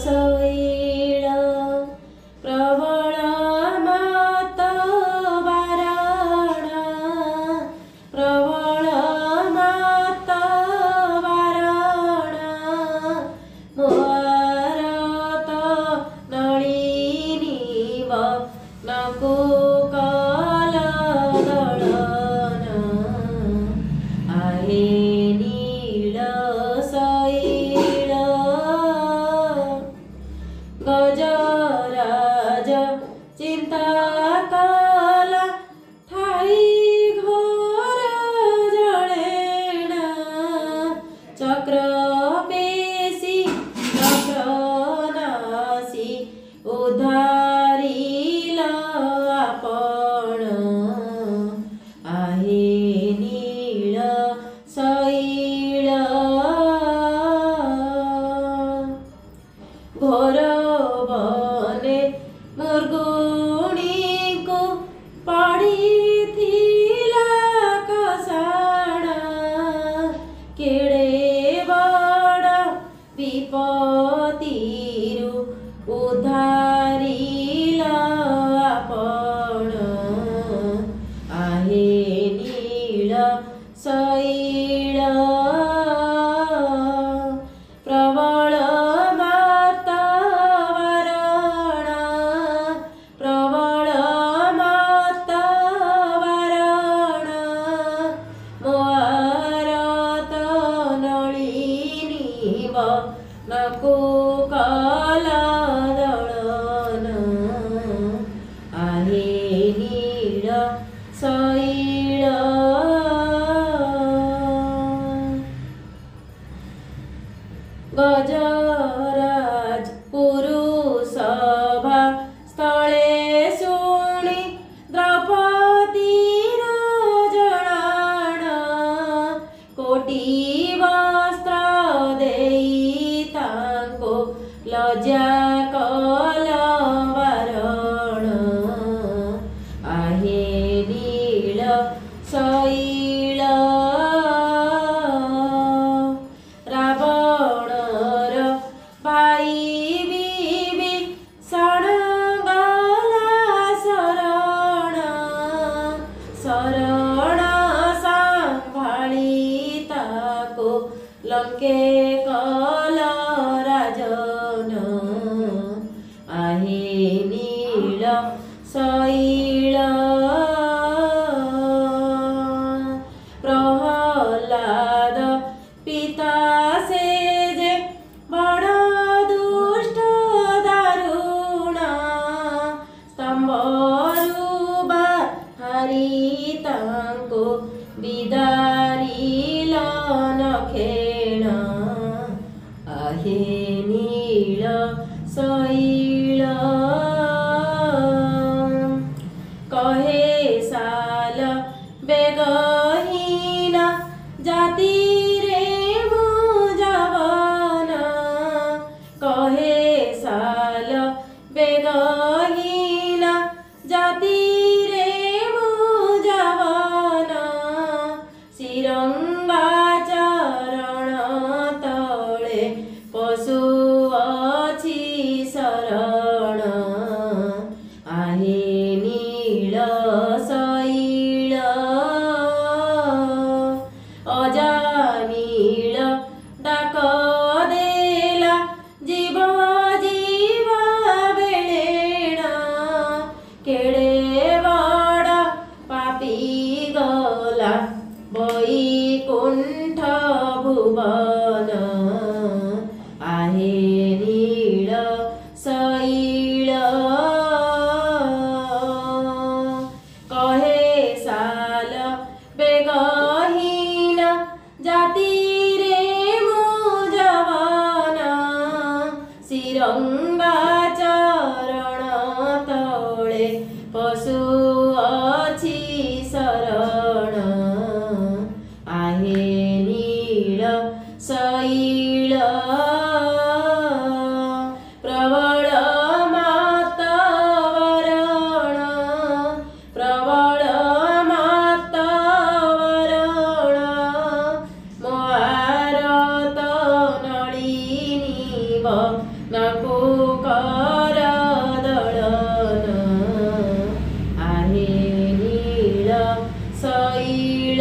शैल प्रबळ मात वारणा प्रबळ मात वारणा मोरत नळिनी नको गजराज चिंता काला थाई घोर जळेना चक्र पेशी चक्रनाशी उधारील आपण आहे नीळ शैल घोर बने मुर्गुणी को पड़ीथिला कसाणा केड़े बड़ा विपत्तिरु उद्धारिला आपण आहे नीळ शैल प्रबळ नको काला दळन आहे नीळ शैल गजराज पुरुषभा स्थळे शुणी द्रौपदीर जळाण कोटी वस्त्र देई तांको लज्जा कल वारण आहे नीळ शैल रावणर भाई विभीषण गला शरण शरण सांभाळी ताको लंके कल राजन आहे नीळ शैल प्रहलाद पिता से जे बड़ दुष्ट दारुण स्तंभरु बाहरी तांको बिदारिल नखेण आहे नीळ शैल कहे साल बेगहीन जाती रे मुजवन कहे साल बेगहीन जाती रे मुजवन श्रीरंगा चरण तळे पशु अछि शरण आहे नीळ शैल अजानीळ डाक देला जीव जीव बेळेण केड़े बड़ पापी गला वैकुंठ भुवन आहे नीळ शैल कहे साल बेगहीन जाती रे मुजवन श्रीरंगा चरण तळे पशु अछि शरण आहे नीळ शैल प्रबळ मात वारण प्रबळ मात वारण मोरत नळिनी देव नको करदळन आहे नीळ सैळ